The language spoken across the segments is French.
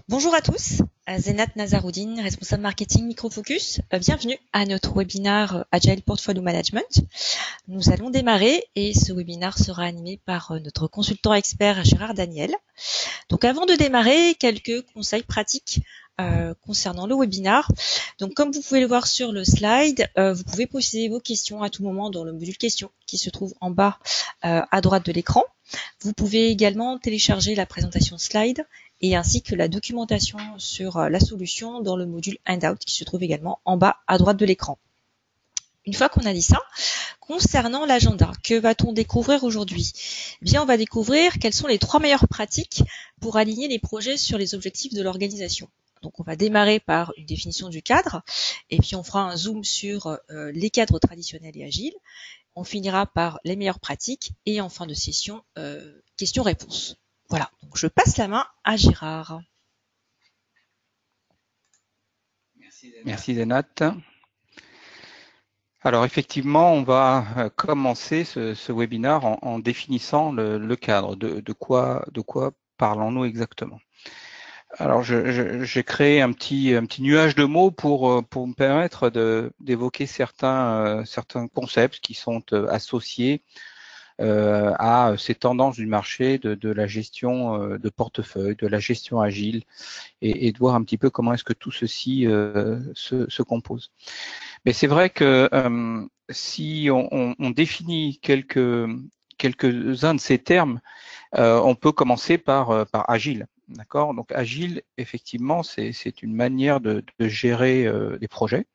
Bonjour à tous, Zenat Nazaroudine, responsable marketing Microfocus. Bienvenue à notre webinaire Agile Portfolio Management. Nous allons démarrer et ce webinaire sera animé par notre consultant expert Gérard Daniel. Donc avant de démarrer, quelques conseils pratiques concernant le webinaire. Donc comme vous pouvez le voir sur le slide, vous pouvez poser vos questions à tout moment dans le module questions qui se trouve en bas à droite de l'écran. Vous pouvez également télécharger la présentation slide et ainsi que la documentation sur la solution dans le module Handout qui se trouve également en bas à droite de l'écran. Une fois qu'on a dit ça, concernant l'agenda, que va-t-on découvrir aujourd'hui? Eh bien, on va découvrir quelles sont les 3 meilleures pratiques pour aligner les projets sur les objectifs de l'organisation. Donc, on va démarrer par une définition du cadre, et puis on fera un zoom sur les cadres traditionnels et agiles. On finira par les meilleures pratiques et en fin de session, questions-réponses. Voilà, donc je passe la main à Gérard. Merci Zenat. Alors effectivement, on va commencer ce webinaire en définissant le cadre. De quoi parlons-nous exactement? Alors j'ai créé un petit nuage de mots pour me permettre d'évoquer certains concepts qui sont associés à ces tendances du marché de la gestion de portefeuille, de la gestion agile et de voir un petit peu comment est-ce que tout ceci se compose. Mais c'est vrai que si on définit quelques-uns de ces termes, on peut commencer par agile. D'accord. Donc agile, effectivement, c'est une manière de gérer des projets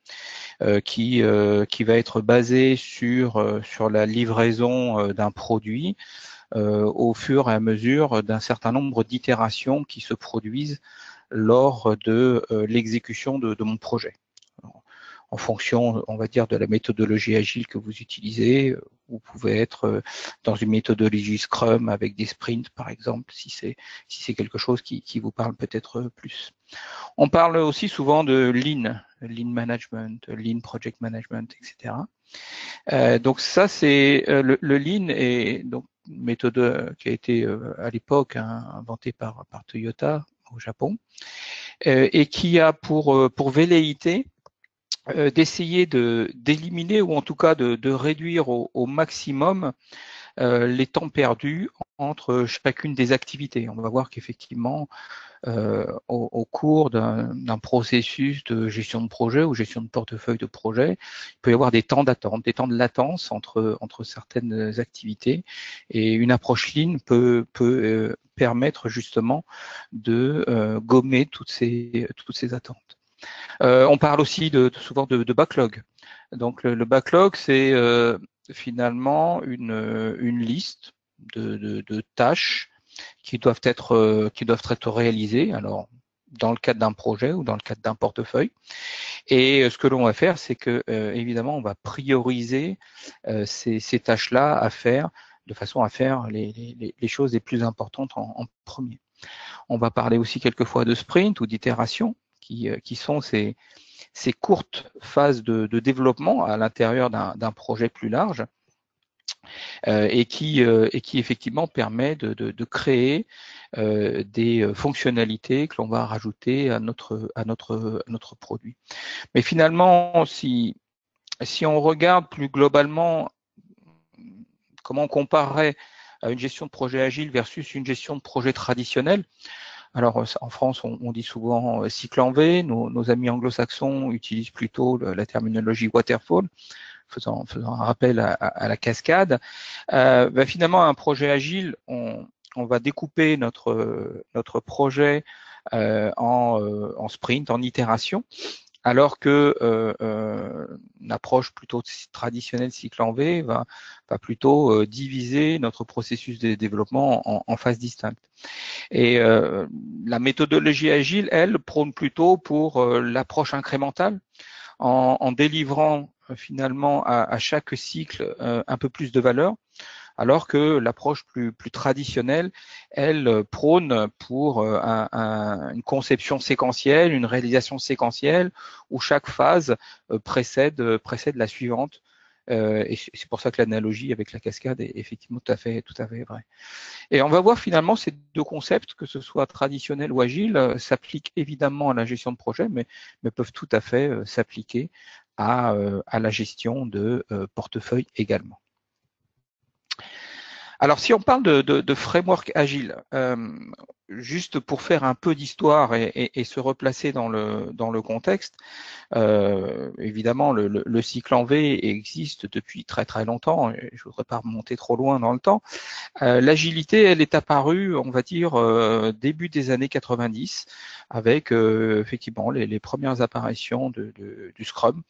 qui va être basée sur la livraison d'un produit au fur et à mesure d'un certain nombre d'itérations qui se produisent lors de l'exécution de mon projet. Alors, en fonction, on va dire, de la méthodologie agile que vous utilisez, vous pouvez être dans une méthodologie Scrum avec des sprints, par exemple, si c'est quelque chose qui vous parle peut-être plus. On parle aussi souvent de Lean Management, Lean Project Management, etc. Donc ça, c'est le Lean est donc une méthode qui a été à l'époque inventée par Toyota au Japon et qui a pour velléité d'essayer d'éliminer ou en tout cas de réduire au maximum les temps perdus entre chacune des activités. On va voir qu'effectivement, au cours d'un processus de gestion de projet ou gestion de portefeuille de projet, il peut y avoir des temps d'attente, des temps de latence entre certaines activités, et une approche Lean peut permettre justement de gommer toutes ces attentes. On parle aussi souvent de backlog. Donc le backlog, c'est finalement une liste de tâches qui doivent être réalisées. Alors dans le cadre d'un projet ou dans le cadre d'un portefeuille. Et ce que l'on va faire, c'est que évidemment, on va prioriser ces tâches-là à faire de façon à faire les choses les plus importantes en premier. On va parler aussi quelquefois de sprint ou d'itération, qui sont ces courtes phases de développement à l'intérieur d'un projet plus large et qui effectivement permet de créer des fonctionnalités que l'on va rajouter à notre produit. Mais finalement, si on regarde plus globalement comment on comparerait à une gestion de projet agile versus une gestion de projet traditionnelle, alors en France, on dit souvent cycle en V, nos amis anglo-saxons utilisent plutôt la terminologie waterfall, faisant un rappel à la cascade. Finalement, un projet agile, on va découper notre projet en sprint, en itération, alors que une approche plutôt traditionnelle cycle en V va plutôt diviser notre processus de développement en phases distinctes. Et la méthodologie agile, elle, prône plutôt pour l'approche incrémentale, en délivrant finalement à chaque cycle un peu plus de valeur, alors que l'approche plus traditionnelle, elle prône pour une conception séquentielle, une réalisation séquentielle, où chaque phase précède la suivante, Et c'est pour ça que l'analogie avec la cascade est effectivement tout à fait vraie. Et on va voir finalement ces deux concepts, que ce soit traditionnel ou agile, s'appliquent évidemment à la gestion de projet, mais peuvent tout à fait s'appliquer à la gestion de portefeuille également. Alors, si on parle de framework agile, juste pour faire un peu d'histoire et se replacer dans le contexte, évidemment, le cycle en V existe depuis très très longtemps. Et je ne voudrais pas remonter trop loin dans le temps. L'agilité, elle est apparue, on va dire, début des années 90, avec effectivement les premières apparitions du Scrum.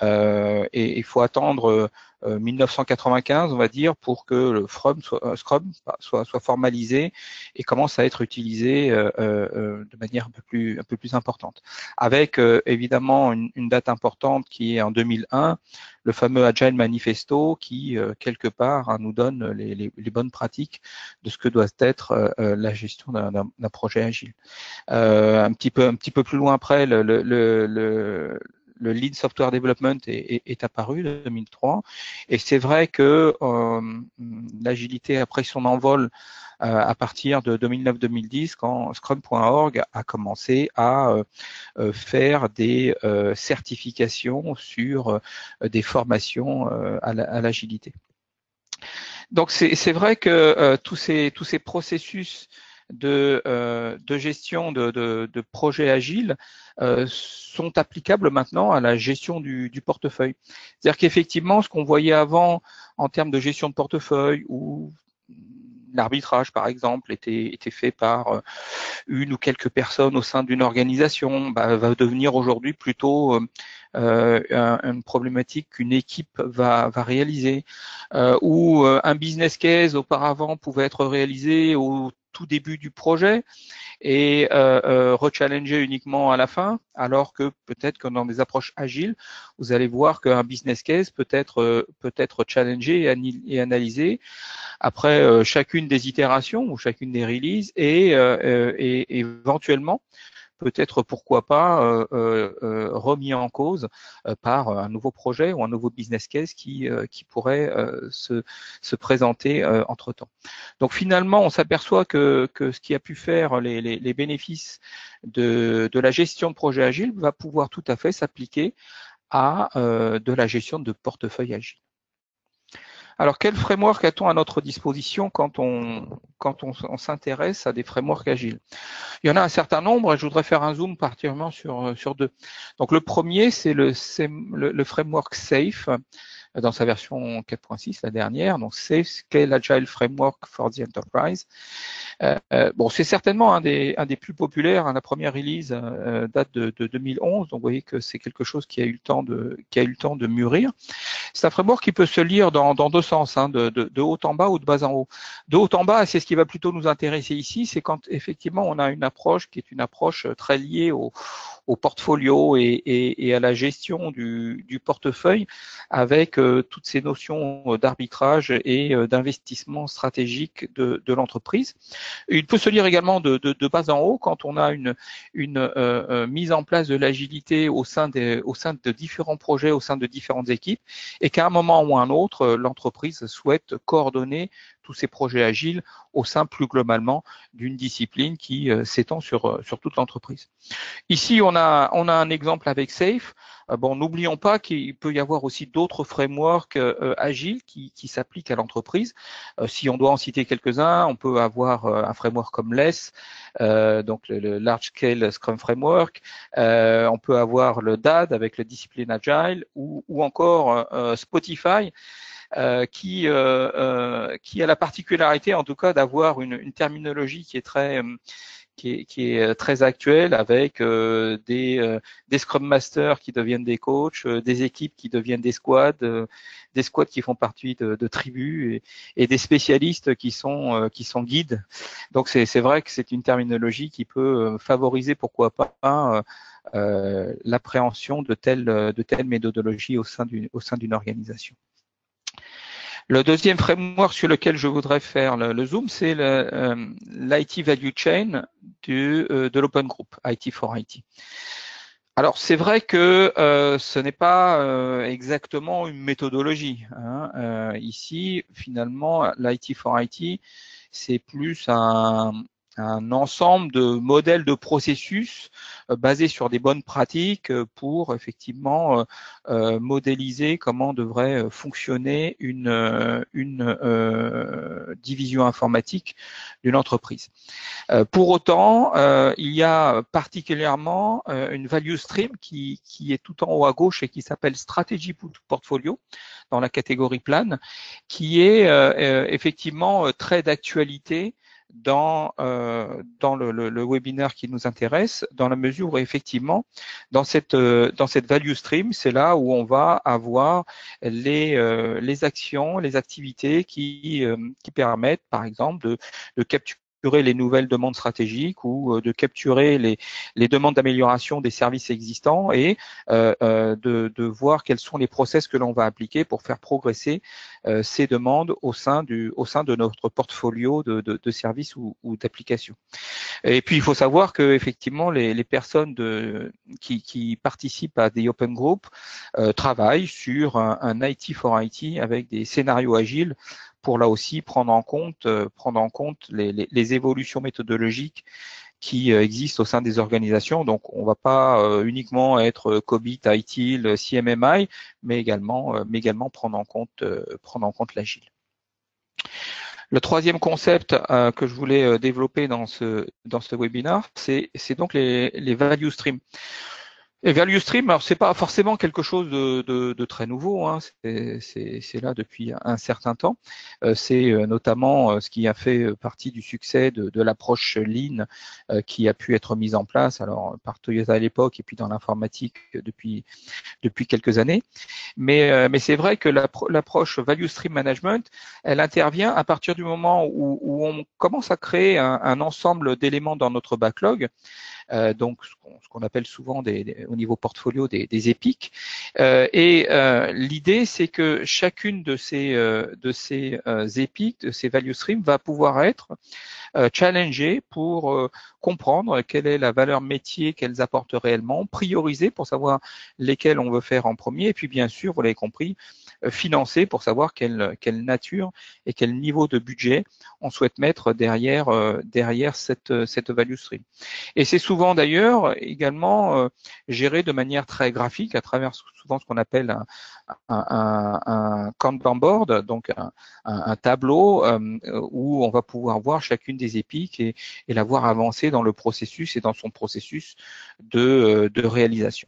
Et il faut attendre 1995, on va dire, pour que le Scrum soit formalisé et commence à être utilisé de manière un peu plus importante. Avec évidemment une date importante qui est en 2001, le fameux Agile Manifesto qui, quelque part, nous donne les bonnes pratiques de ce que doit être la gestion d'un projet agile. Un petit peu plus loin après, le Lean Software Development est apparu en 2003, et c'est vrai que l'agilité a pris son envol à partir de 2009-2010, quand Scrum.org a commencé à faire des certifications sur des formations à l'agilité. Donc c'est vrai que tous ces processus de gestion de projets agiles sont applicables maintenant à la gestion du portefeuille. C'est-à-dire qu'effectivement, ce qu'on voyait avant en termes de gestion de portefeuille, ou l'arbitrage, par exemple, était fait par une ou quelques personnes au sein d'une organisation, va devenir aujourd'hui plutôt une problématique qu'une équipe va réaliser, ou un business case auparavant pouvait être réalisé au tout début du projet et rechallenger uniquement à la fin, alors que peut-être que dans des approches agiles, vous allez voir qu'un business case peut être challengé et analysé après chacune des itérations ou chacune des releases, et éventuellement peut-être, pourquoi pas, remis en cause par un nouveau projet ou un nouveau business case qui pourrait se présenter entre-temps. Donc finalement, on s'aperçoit que ce qui a pu faire les bénéfices de la gestion de projet agile va pouvoir tout à fait s'appliquer à de la gestion de portefeuille agile. Alors, quel framework a-t-on à notre disposition quand on s'intéresse à des frameworks agiles? Il y en a un certain nombre et je voudrais faire un zoom particulièrement sur deux. Donc, le premier, c'est le framework SAFe, dans sa version 4.6, la dernière, donc Safe Scale Agile Framework for the Enterprise. Bon, c'est certainement un des plus populaires. La première release date de 2011, donc vous voyez que c'est quelque chose qui a eu le temps de mûrir. C'est un framework qui peut se lire dans deux sens, hein, de haut en bas ou de bas en haut. De haut en bas, c'est ce qui va plutôt nous intéresser ici, c'est quand effectivement on a une approche qui est une approche très liée au portfolio et à la gestion du portefeuille, avec toutes ces notions d'arbitrage et d'investissement stratégique de l'entreprise. Il peut se lire également de bas en haut quand on a une mise en place de l'agilité au sein de différents projets, au sein de différentes équipes, et qu'à un moment ou à un autre, l'entreprise souhaite coordonner tous ces projets agiles au sein plus globalement d'une discipline qui s'étend sur toute l'entreprise. Ici, on a un exemple avec Safe. Bon, n'oublions pas qu'il peut y avoir aussi d'autres frameworks agiles qui s'appliquent à l'entreprise. Si on doit en citer quelques-uns, on peut avoir un framework comme LESS, donc le Large Scale Scrum Framework. On peut avoir le DAD avec le Discipline Agile, ou encore Spotify, qui a la particularité, en tout cas, d'avoir une terminologie qui est très actuelle, avec des Scrum Masters qui deviennent des coachs, des équipes qui deviennent des squads qui font partie de tribus, et des spécialistes qui sont guides. Donc c'est vrai que c'est une terminologie qui peut favoriser, pourquoi pas, l'appréhension de telle méthodologie au sein d'une organisation. Le deuxième framework sur lequel je voudrais faire le zoom, c'est l'IT Value Chain de l'Open Group, IT for IT. Alors c'est vrai que ce n'est pas exactement une méthodologie, hein. Ici, finalement, l'IT for IT, c'est plus un ensemble de modèles de processus basés sur des bonnes pratiques pour effectivement modéliser comment devrait fonctionner une division informatique d'une entreprise. Pour autant, il y a particulièrement une value stream qui est tout en haut à gauche et qui s'appelle Strategy Portfolio dans la catégorie plan, qui est effectivement très d'actualité dans le webinaire qui nous intéresse, dans la mesure où effectivement, dans cette value stream, c'est là où on va avoir les actions, les activités qui permettent, par exemple, de capturer les nouvelles demandes stratégiques ou de capturer les demandes d'amélioration des services existants et de voir quels sont les process que l'on va appliquer pour faire progresser ces demandes au sein de notre portfolio de services ou d'applications. Et puis il faut savoir que effectivement les personnes qui participent à des open group travaillent sur un IT for IT avec des scénarios agiles pour là aussi prendre en compte les évolutions méthodologiques qui existent au sein des organisations. Donc, on ne va pas uniquement être COBIT, ITIL, CMMI, mais également prendre en compte l'agile. Le troisième concept que je voulais développer dans ce webinaire, c'est donc les value streams. Et value stream, alors c'est pas forcément quelque chose de très nouveau, hein. C'est là depuis un certain temps. C'est notamment ce qui a fait partie du succès de l'approche Lean qui a pu être mise en place alors par Toyota à l'époque et puis dans l'informatique depuis quelques années. Mais c'est vrai que l'approche Value Stream Management, elle intervient à partir du moment où on commence à créer un ensemble d'éléments dans notre backlog, donc ce qu'on appelle souvent au niveau portfolio des épiques. L'idée, c'est que chacune de ces épiques, de ces value streams, va pouvoir être challengée pour comprendre quelle est la valeur métier qu'elles apportent réellement, prioriser pour savoir lesquelles on veut faire en premier, et puis bien sûr, vous l'avez compris, financer pour savoir quelle nature et quel niveau de budget on souhaite mettre derrière cette value stream. Et c'est souvent d'ailleurs également géré de manière très graphique à travers souvent ce qu'on appelle un Kanban board, donc un tableau où on va pouvoir voir chacune des épiques et la voir avancer dans le processus et dans son processus de réalisation.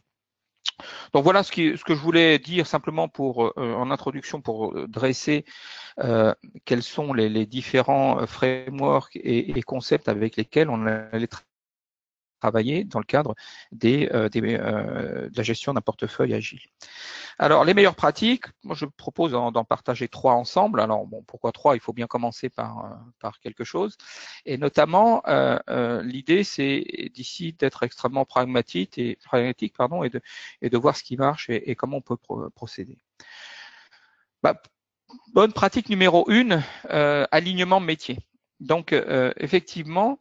Donc voilà ce que je voulais dire simplement en introduction pour dresser quels sont les différents frameworks et concepts avec lesquels on allait travailler dans le cadre de la gestion d'un portefeuille agile. Alors, les meilleures pratiques, moi je propose d'en partager 3 ensemble. Alors, bon, pourquoi 3? Il faut bien commencer par quelque chose. Et notamment, l'idée, c'est d'ici d'être extrêmement pragmatique et de voir ce qui marche et comment on peut procéder. Bonne pratique numéro 1, alignement métier. Donc, effectivement,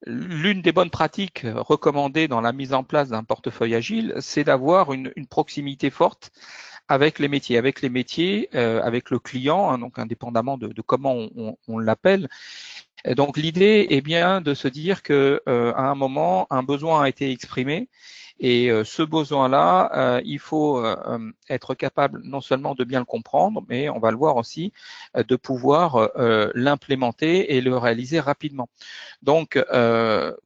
l'une des bonnes pratiques recommandées dans la mise en place d'un portefeuille agile, c'est d'avoir une proximité forte avec les métiers, avec le client, hein, donc indépendamment de comment on l'appelle. Donc l'idée est bien de se dire que à un moment, un besoin a été exprimé. Et ce besoin-là, il faut être capable non seulement de bien le comprendre, mais on va le voir aussi, de pouvoir l'implémenter et le réaliser rapidement. Donc,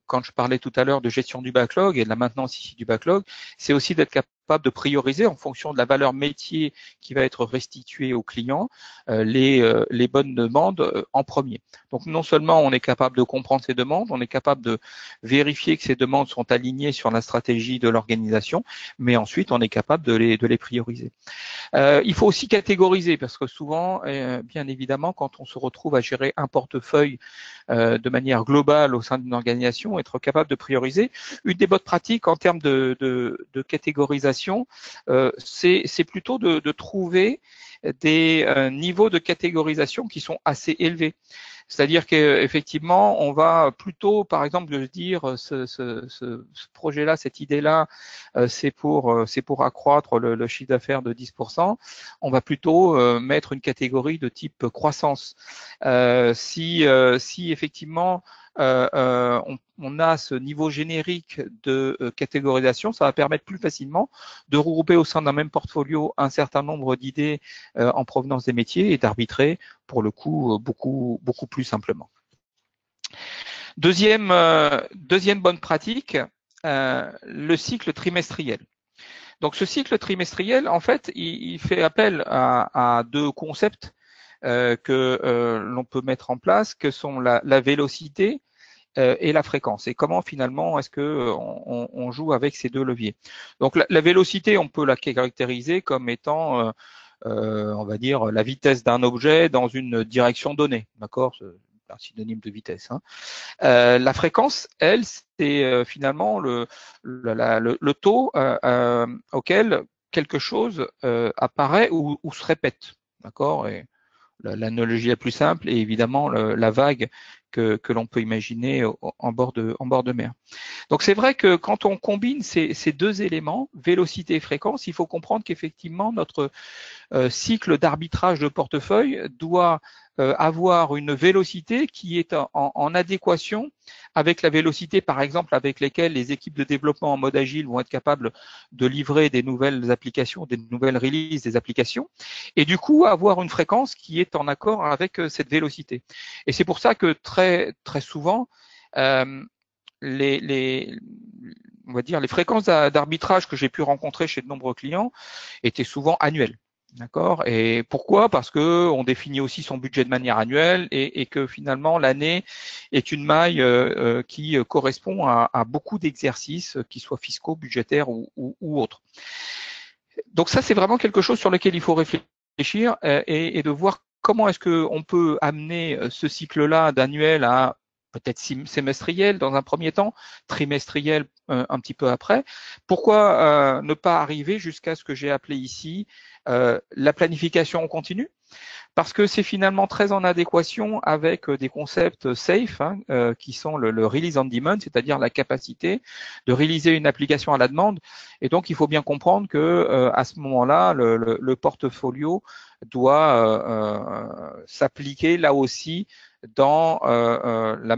quand je parlais tout à l'heure de gestion du backlog et de la maintenance ici du backlog, c'est aussi d'être capable de prioriser en fonction de la valeur métier qui va être restituée au client les bonnes demandes en premier. Donc non seulement on est capable de comprendre ces demandes, on est capable de vérifier que ces demandes sont alignées sur la stratégie de l'organisation, mais ensuite on est capable de les prioriser. Il faut aussi catégoriser parce que souvent, bien évidemment, quand on se retrouve à gérer un portefeuille de manière globale au sein d'une organisation, être capable de prioriser. Une des bonnes pratiques en termes de catégorisation, c'est plutôt de trouver des niveaux de catégorisation qui sont assez élevés. C'est-à-dire qu'effectivement, on va plutôt, par exemple, de dire ce projet-là, cette idée-là, c'est pour accroître le chiffre d'affaires de 10%. On va plutôt mettre une catégorie de type croissance. Si effectivement on a ce niveau générique de catégorisation, ça va permettre plus facilement de regrouper au sein d'un même portfolio un certain nombre d'idées en provenance des métiers et d'arbitrer pour le coup beaucoup plus simplement. Deuxième bonne pratique, le cycle trimestriel. Donc ce cycle trimestriel, en fait, il fait appel à deux concepts que l'on peut mettre en place, que sont la vélocité et la fréquence. Et comment finalement est-ce que on joue avec ces deux leviers. Donc la vélocité, on peut la caractériser comme étant on va dire la vitesse d'un objet dans une direction donnée, d'accord, c'est un synonyme de vitesse. Hein. La fréquence, elle, c'est finalement le taux auquel quelque chose apparaît ou se répète, d'accord. Et l'analogie la plus simple est évidemment la vague que l'on peut imaginer en bord de mer. Donc c'est vrai que quand on combine ces deux éléments, vélocité et fréquence, il faut comprendre qu'effectivement notre cycle d'arbitrage de portefeuille doit avoir une vélocité qui est en adéquation avec la vélocité, par exemple, avec lesquelles les équipes de développement en mode agile vont être capables de livrer des nouvelles applications, des nouvelles releases des applications, et du coup avoir une fréquence qui est en accord avec cette vélocité. Et c'est pour ça que très souvent, on va dire les fréquences d'arbitrage que j'ai pu rencontrer chez de nombreux clients étaient souvent annuelles. D'accord. Et pourquoi? Parce que on définit aussi son budget de manière annuelle et que finalement l'année est une maille qui correspond à beaucoup d'exercices, qu'ils soient fiscaux, budgétaires ou autres. Donc ça, c'est vraiment quelque chose sur lequel il faut réfléchir et de voir comment est-ce qu'on peut amener ce cycle-là d'annuel à peut-être semestriel dans un premier temps, trimestriel un petit peu après. Pourquoi ne pas arriver jusqu'à ce que j'ai appelé ici la planification en continu? Parce que c'est finalement très en adéquation avec des concepts safe, hein, qui sont le release on demand, c'est-à-dire la capacité de réaliser une application à la demande. Et donc, il faut bien comprendre que à ce moment-là, le portfolio doit s'appliquer là aussi dans la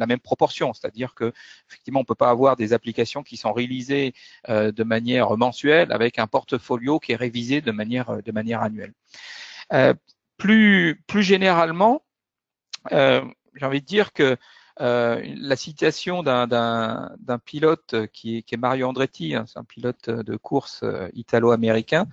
même proportion, c'est-à-dire que effectivement on peut pas avoir des applications qui sont réalisées de manière mensuelle avec un portfolio qui est révisé de manière annuelle. Plus généralement, j'ai envie de dire que la citation d'un pilote qui est Mario Andretti, hein, c'est un pilote de course italo-américain,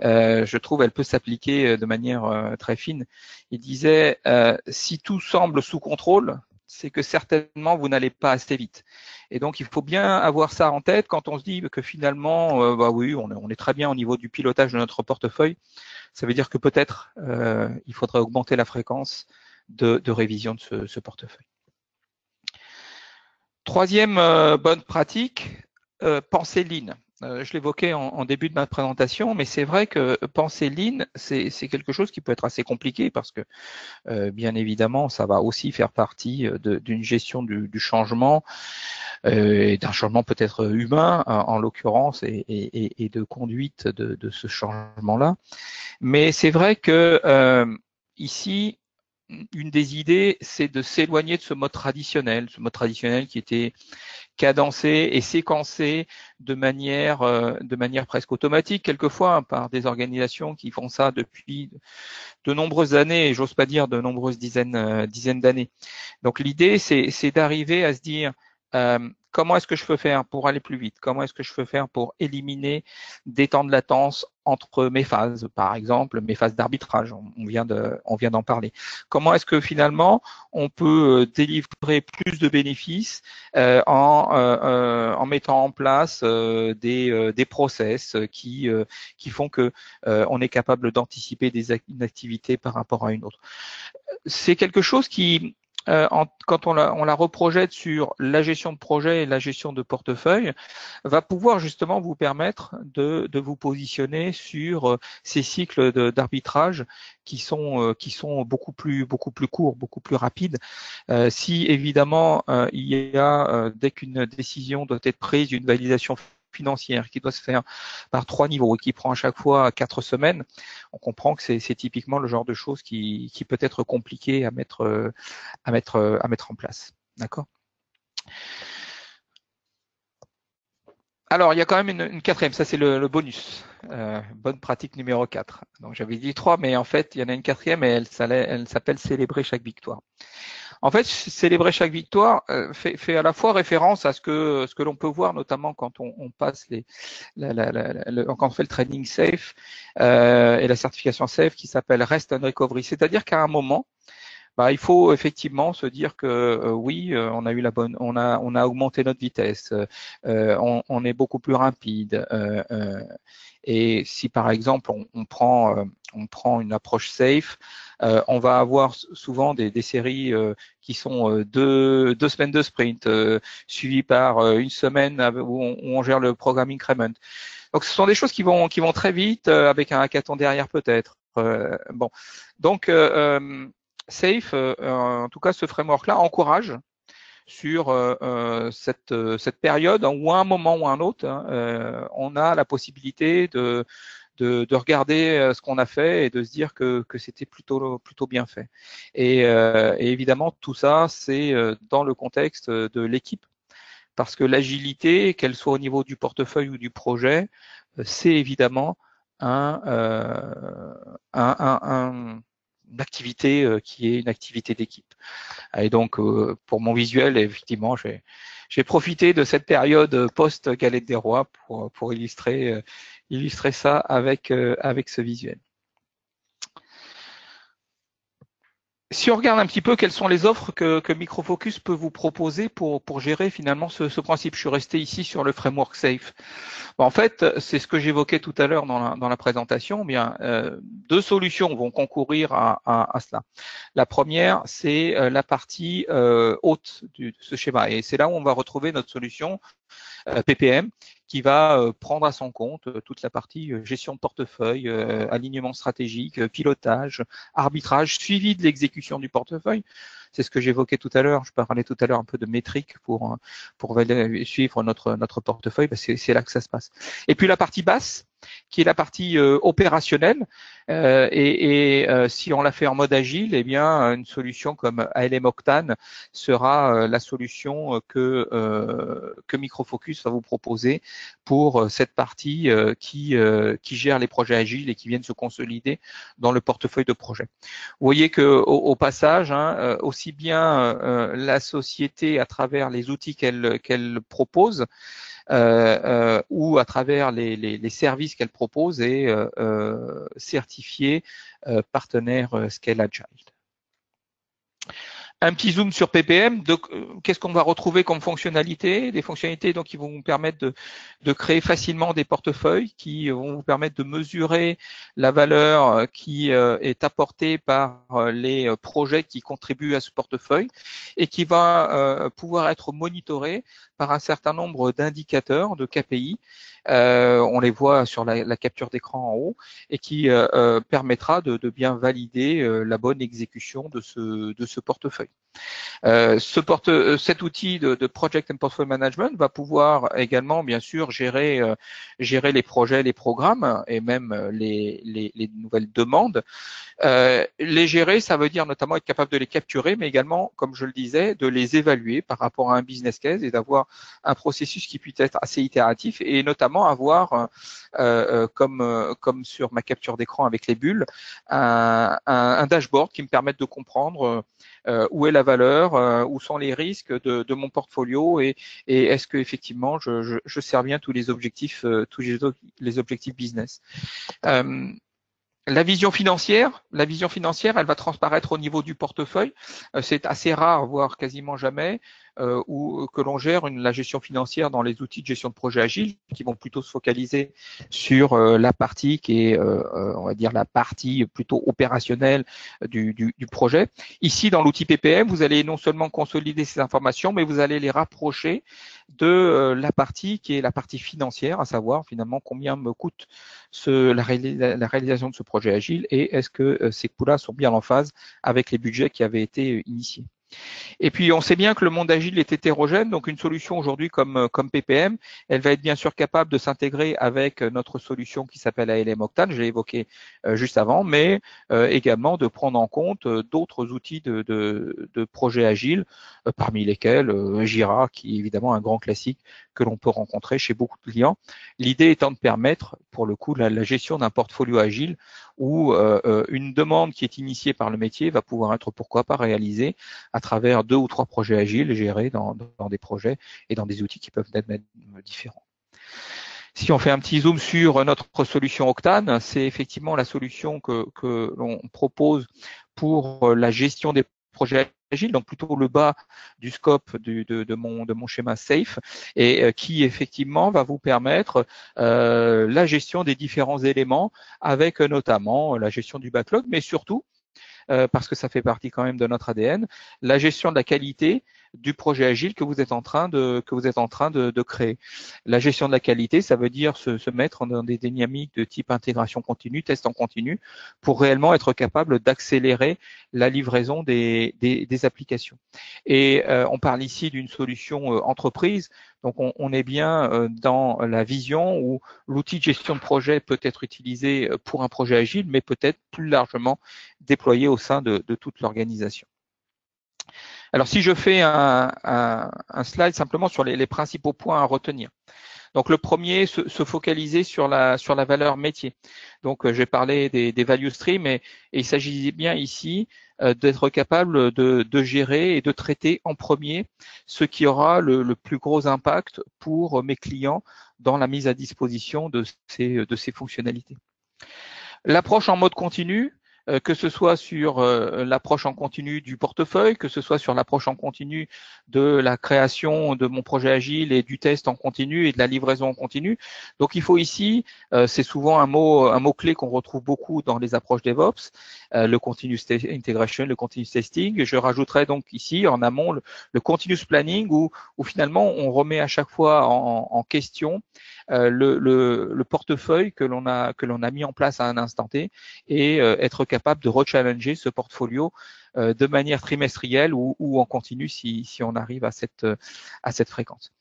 je trouve elle peut s'appliquer de manière très fine. Il disait si tout semble sous contrôle, c'est que certainement vous n'allez pas assez vite. Et donc il faut bien avoir ça en tête quand on se dit que finalement, bah oui, on est très bien au niveau du pilotage de notre portefeuille. Ça veut dire que peut-être il faudrait augmenter la fréquence de révision de ce portefeuille. Troisième bonne pratique, penser lean. Je l'évoquais en début de ma présentation, mais c'est vrai que penser lean, c'est quelque chose qui peut être assez compliqué parce que, bien évidemment, ça va aussi faire partie d'une gestion du changement et d'un changement peut-être humain, en l'occurrence, et de conduite de ce changement-là. Mais c'est vrai que ici, une des idées, c'est de s'éloigner de ce mode traditionnel qui était cadencé et séquencé de manière presque automatique quelquefois, hein, par des organisations qui font ça depuis de nombreuses années, et j'ose pas dire de nombreuses dizaines d'années. Donc l'idée, c'est d'arriver à se dire comment est-ce que je peux faire pour aller plus vite? Comment est-ce que je peux faire pour éliminer des temps de latence entre mes phases, par exemple, mes phases d'arbitrage, on vient d'en parler. Comment est-ce que finalement on peut délivrer plus de bénéfices en mettant en place des process qui font que on est capable d'anticiper une activité par rapport à une autre. C'est quelque chose qui quand on la reprojette sur la gestion de projet et la gestion de portefeuille, va pouvoir justement vous permettre de vous positionner sur ces cycles d'arbitrage qui sont beaucoup plus courts, beaucoup plus rapides. Si évidemment il y a dès qu'une décision doit être prise, une validation financière qui doit se faire par 3 niveaux et qui prend à chaque fois 4 semaines, on comprend que c'est typiquement le genre de choses qui peut être compliqué à mettre en place. D'accord. Alors, il y a quand même une quatrième, ça c'est le bonus, bonne pratique numéro 4. Donc j'avais dit 3, mais en fait, il y en a une quatrième et elle s'appelle célébrer chaque victoire. En fait, célébrer chaque victoire fait à la fois référence à ce que l'on peut voir, notamment quand on passe quand on fait le training safe et la certification safe qui s'appelle Rest and Recovery. C'est-à-dire qu'à un moment, il faut effectivement se dire que oui, on a eu on a augmenté notre vitesse, on est beaucoup plus rapide. Et si par exemple on prend une approche safe, on va avoir souvent des séries qui sont 2 semaines de sprint, suivies par une semaine où on gère le programme increment. Donc ce sont des choses qui vont très vite, avec un hackathon derrière peut-être. Bon, donc Safe, en tout cas ce framework-là, encourage sur cette période où à un moment ou à un autre, on a la possibilité de regarder ce qu'on a fait et de se dire que c'était plutôt bien fait. Et évidemment, tout ça, c'est dans le contexte de l'équipe, parce que l'agilité, qu'elle soit au niveau du portefeuille ou du projet, c'est évidemment une activité qui est une activité d'équipe. Et donc, pour mon visuel, effectivement, j'ai profité de cette période post-Galette des Rois pour illustrer ça avec ce visuel. Si on regarde un petit peu quelles sont les offres que Microfocus peut vous proposer pour gérer finalement ce principe, je suis resté ici sur le framework Safe. En fait, c'est ce que j'évoquais tout à l'heure dans la présentation. Bien, 2 solutions vont concourir à cela. La première, c'est la partie haute de ce schéma, et c'est là où on va retrouver notre solution PPM, qui va prendre à son compte toute la partie gestion de portefeuille, alignement stratégique, pilotage, arbitrage, suivi de l'exécution du portefeuille. C'est ce que j'évoquais tout à l'heure. Je parlais tout à l'heure un peu de métriques pour suivre notre portefeuille. C'est là que ça se passe. Et puis la partie basse, qui est la partie opérationnelle, si on la fait en mode agile, eh bien une solution comme ALM Octane sera la solution que Microfocus va vous proposer pour cette partie qui gère les projets agiles et qui viennent se consolider dans le portefeuille de projet. Vous voyez que au passage, aussi bien la société à travers les outils qu'elle propose, ou à travers les services qu'elle propose est certifiée partenaire Scale Agile. Un petit zoom sur PPM, qu'est-ce qu'on va retrouver comme fonctionnalités? Des fonctionnalités donc qui vont vous permettre de créer facilement des portefeuilles, qui vont vous permettre de mesurer la valeur qui est apportée par les projets qui contribuent à ce portefeuille, et qui va pouvoir être monitoré par un certain nombre d'indicateurs, de KPI. On les voit sur la capture d'écran en haut, et qui permettra de bien valider la bonne exécution de ce portefeuille. Cet outil de Project and Portfolio Management va pouvoir également, bien sûr, gérer les projets, les programmes et même les nouvelles demandes. Les gérer, ça veut dire notamment être capable de les capturer, mais également, comme je le disais, de les évaluer par rapport à un business case et d'avoir un processus qui puisse être assez itératif, et notamment avoir, comme sur ma capture d'écran avec les bulles, un dashboard qui me permette de comprendre où est la valeur, où sont les risques de mon portfolio, et est-ce que effectivement je sers bien tous les objectifs business. La vision financière, elle va transparaître au niveau du portefeuille. C'est assez rare, voire quasiment jamais. ou que l'on gère la gestion financière dans les outils de gestion de projet agile, qui vont plutôt se focaliser sur la partie qui est, on va dire, la partie plutôt opérationnelle du projet. Ici, dans l'outil PPM, vous allez non seulement consolider ces informations, mais vous allez les rapprocher de la partie qui est la partie financière, à savoir finalement combien me coûte la réalisation de ce projet agile et est-ce que ces coûts-là sont bien en phase avec les budgets qui avaient été initiés. Et puis, on sait bien que le monde agile est hétérogène, donc une solution aujourd'hui comme PPM, elle va être bien sûr capable de s'intégrer avec notre solution qui s'appelle ALM Octane, je l'ai évoqué juste avant, mais également de prendre en compte d'autres outils de projet agile, parmi lesquels Jira, qui est évidemment un grand classique que l'on peut rencontrer chez beaucoup de clients. L'idée étant de permettre, pour le coup, la gestion d'un portfolio agile où une demande qui est initiée par le métier va pouvoir être, pourquoi pas, réalisée à travers 2 ou 3 projets agiles gérés dans des projets et dans des outils qui peuvent être même différents. Si on fait un petit zoom sur notre solution Octane, c'est effectivement la solution que l'on propose pour la gestion des projets agiles, donc plutôt le bas du scope de mon schéma SAFE, et qui effectivement va vous permettre la gestion des différents éléments, avec notamment la gestion du backlog, mais surtout parce que ça fait partie quand même de notre ADN, la gestion de la qualité du projet agile que vous êtes en train de créer. La gestion de la qualité, ça veut dire se mettre dans des dynamiques de type intégration continue, test en continu, pour réellement être capable d'accélérer la livraison des applications. Et on parle ici d'une solution entreprise, donc on est bien dans la vision où l'outil de gestion de projet peut être utilisé pour un projet agile, mais peut-être plus largement déployé au sein de toute l'organisation. Alors, si je fais un slide simplement sur les principaux points à retenir. Donc, le premier, se focaliser sur la valeur métier. Donc, j'ai parlé des value streams et il s'agit bien ici d'être capable de gérer et de traiter en premier ce qui aura le plus gros impact pour mes clients dans la mise à disposition de ces fonctionnalités. L'approche en mode continu, que ce soit sur l'approche en continu du portefeuille, que ce soit sur l'approche en continu de la création de mon projet agile et du test en continu et de la livraison en continu. Donc il faut ici, c'est souvent un mot-clé qu'on retrouve beaucoup dans les approches DevOps, le continuous integration, le continuous testing. Je rajouterai donc ici en amont le continuous planning où finalement on remet à chaque fois en question le portefeuille que l'on a mis en place à un instant T et être capable de rechallenger ce portfolio de manière trimestrielle ou en continu si on arrive à cette fréquence.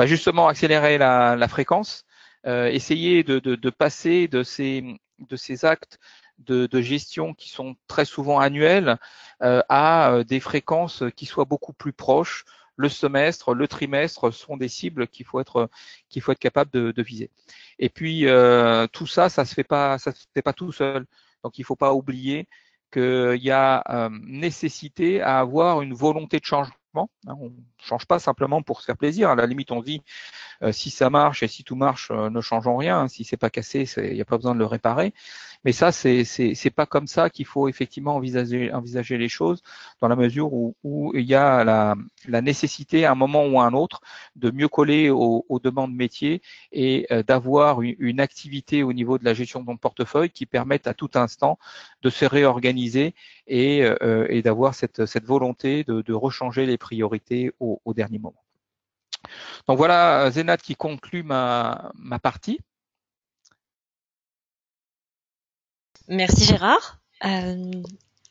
Justement, accélérer la fréquence, essayer de passer de ces actes de gestion qui sont très souvent annuels à des fréquences qui soient beaucoup plus proches. Le semestre, le trimestre sont des cibles qu'il faut être capable de viser. Et puis tout ça se fait pas tout seul. Donc il ne faut pas oublier qu'il y a nécessité à avoir une volonté de changement. On ne change pas simplement pour se faire plaisir. À la limite, on dit si ça marche et si tout marche, ne changeons rien. Si c'est pas cassé, il n'y a pas besoin de le réparer. Mais ça, c'est pas comme ça qu'il faut effectivement envisager les choses, dans la mesure où il y a la nécessité à un moment ou à un autre de mieux coller aux demandes métiers et d'avoir une activité au niveau de la gestion de mon portefeuille qui permette à tout instant de se réorganiser et d'avoir cette volonté de rechanger les priorités au dernier moment. Donc voilà, Zénat qui conclut ma partie. Merci Gérard. Il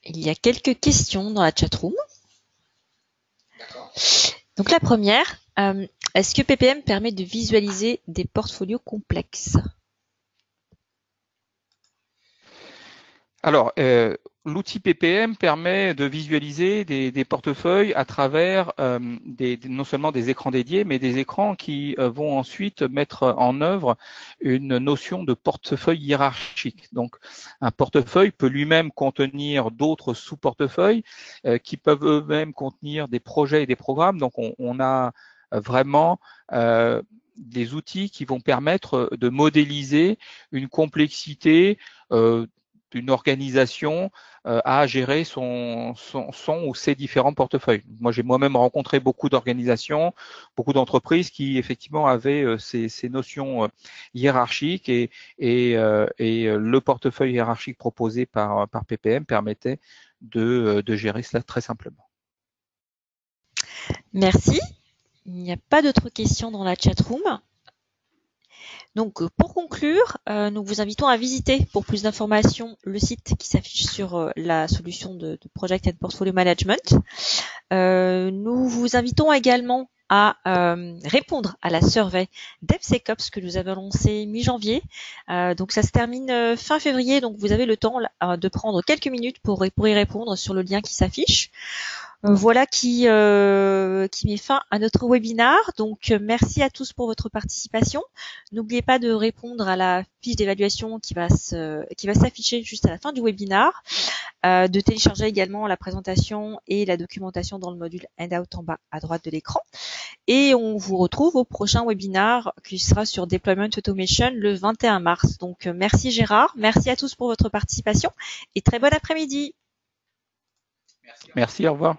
y a quelques questions dans la chatroom. Donc la première, est-ce que PPM permet de visualiser des portfolios complexes? Alors, l'outil PPM permet de visualiser des portefeuilles à travers non seulement des écrans dédiés, mais des écrans qui vont ensuite mettre en œuvre une notion de portefeuille hiérarchique. Donc, un portefeuille peut lui-même contenir d'autres sous-portefeuilles qui peuvent eux-mêmes contenir des projets et des programmes. Donc, on a vraiment des outils qui vont permettre de modéliser une complexité d'une organisation à gérer son ou ses différents portefeuilles. Moi, j'ai moi-même rencontré beaucoup d'organisations, beaucoup d'entreprises qui effectivement avaient ces notions hiérarchiques et le portefeuille hiérarchique proposé par PPM permettait de gérer cela très simplement. Merci. Il n'y a pas d'autres questions dans la chatroom. Donc, pour conclure, nous vous invitons à visiter pour plus d'informations le site qui s'affiche sur la solution de Project and Portfolio Management. Nous vous invitons également à répondre à la survey DevSecOps que nous avons lancée mi-janvier. Donc ça se termine fin février, donc vous avez le temps de prendre quelques minutes pour y répondre sur le lien qui s'affiche. Voilà qui met fin à notre webinar. Donc merci à tous pour votre participation. N'oubliez pas de répondre à la fiche d'évaluation qui va s'afficher juste à la fin du webinar, de télécharger également la présentation et la documentation dans le module Handout en bas à droite de l'écran. Et on vous retrouve au prochain webinar qui sera sur Deployment Automation le 21 mars. Donc merci Gérard, merci à tous pour votre participation et très bon après-midi. Merci, au revoir.